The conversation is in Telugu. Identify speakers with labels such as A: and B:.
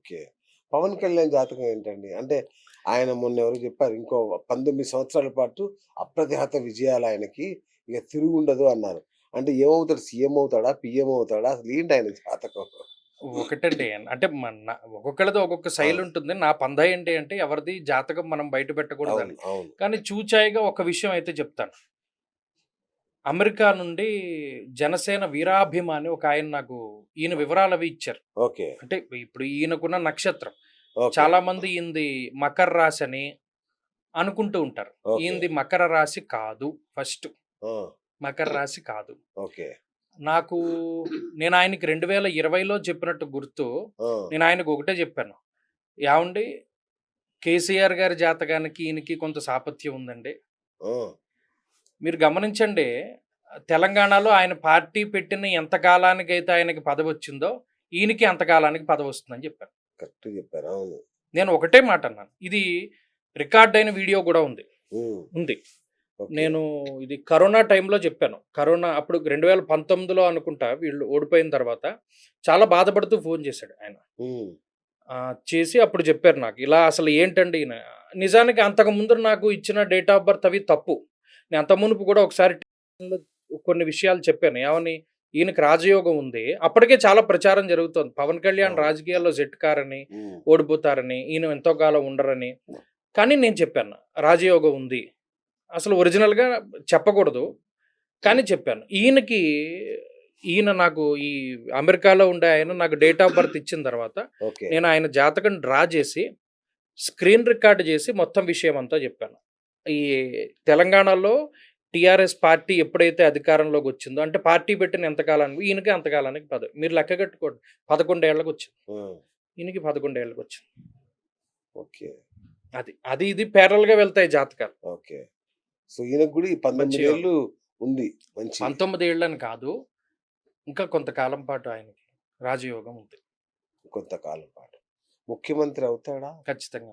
A: ఓకే. పవన్ కళ్యాణ్ జాతకం ఏంటండి? అంటే ఆయన మొన్నెవరో చెప్పారు. ఇంకో 19 సంవత్సరాల పాటు అప్రతిహత విజయాలాయనకి. ఇక తిరుగుండదు అన్నారు. అంటే ఏమవుతాడు? సీఎం అవుతాడా? పీఎం అవుతాడా? అసలేంటి ఆయన జాతకం?
B: ఒకటండి. అంటే ఒక్కొక్కళ్ళది ఒక్కొక్క శైలి
A: అవును.
B: ఉంటుంది. నా పందా ఏంటి అంటే ఎవరిది జాతకం మనం బయట
A: అవును.
B: పెట్టకూడదని.
A: అవును.
B: కానీ చూచాయిగా ఒక విషయం అయితే చెప్తాను. అమెరికా నుండి జనసేన వీరాభిమాని ఒకాయన నాకు ఈయన వివరాలవి ఇచ్చారు.
A: ఓకే.
B: అంటే ఇప్పుడు ఈయనకున్న నక్షత్రం.
A: ఓకే.
B: చాలామంది ఈయనది మకర రాశని అనుకుంటూ ఉంటారు.
A: ఓకే.
B: ఈయనది మకర రాశి కాదు ఫస్ట్.
A: ఆ!
B: మకర రాశి కాదు.
A: ఓకే.
B: నాకు నేను ఆయనకి 2020లో చెప్పినట్టు గుర్తు.
A: ఆ!
B: నేను ఆయనకు ఒకటే చెప్పాను. "ఏవండీ కేసీఆర్ గారి జాతకానికి, ఈయనకి కొంత సాపత్యం ఉందండి.
A: ఆ!
B: మీరు గమనించండి తెలంగాణలో ఆయన పార్టీ పెట్టిన ఎంత కాలానికైతే ఆయనకి పదవొచ్చిందో, ఈయనకి అంత కాలానికి పదవొస్తుందని" చెప్పాను.
A: కరెక్ట్‌గా చెప్పారు. అవును.
B: నేను ఒకటే మాట అన్నాను. ఇది రికార్డ్ అయిన వీడియో గూడా ఉంది.
A: హ్మ్.
B: ఉంది.
A: ఓకే.
B: నేను ఇది కరోనా టైంలో చెప్పాను. కరోనా అప్పుడు 2019లో అనుకుంటా వీళ్ళు ఓడిపోయిన తర్వాత చాలా బాధపడుతూ ఫోను చేశాడు ఆయన.
A: హ్మ్.
B: చేసి అప్పుడు చెప్పారు నాకు. ఇలా అసలు ఏంటండి నిజానికి అంతకుముందు నాకు ఇచ్చిన డేట్ ఆఫ్ బర్త్ అవి తప్పు. నేను అంతకు మునుపు కూడా ఒకసారి టీవీలో కొన్ని విషయాలు చెప్పాను. ఏమని? ఈయనకి రాజయోగం ఉంది. అప్పటికే చాలా ప్రచారం జరుగుతోంది. పవన్ కళ్యాణ్
A: అవును.
B: రాజకీయాల్లో జెట్కారని,
A: హ్మ్.
B: ఓడిపోతారని, ఈయన ఎంతో కాలం ఉండరని. కానీ నేను చెప్పాను. రాజయోగం ఉంది. అసలు ఒరిజినల్‌గా చెప్పకూడదు. కానీ చెప్పాను. ఈయన నాకు ఈ అమెరికాలో ఉండే ఆయన నాకు డేట్ ఆఫ్ బర్త్ ఇచ్చిన తర్వాత,
A: ఓకే.
B: నేను ఆయన జాతకం డ్రా చేసి, స్క్రీన్ రికార్డ్ చేసి మొత్తం విషయం అంతా చెప్పాను. ఈ తెలంగాణలో టీఆర్ఎస్ పార్టీ ఎప్పుడైతే అధికారంలోకొచ్చిందో, అంటే పార్టీ పెట్టిన ఎంత కాలానికి ఈయనకి అంత కాలానికి మీరు లెక్క కట్టుకోండి. 11 ఏళ్లకొచ్చింది.
A: ఆ!
B: ఈయనకి 11 ఏళ్లకొచ్చింది.
A: ఓకే.
B: అది ఇది ప్యారలెల్‌గా వెళ్తాయి జాతకాలు.
A: ఓకే. సో, ఈయనకు గూడా ఈ
B: మంచి
A: 19
B: యోగం.
A: ఏళ్ళు ఉంది. మంచి
B: 19 ఏళ్ళని కాదు. ఇంకా కొంతకాలం పాటు ఆయనకి రాజయోగం ఉంది.
A: కొంతకాలం పాటు. ముఖ్యమంత్రి అవుతాడా?
B: ఖచ్చితంగా.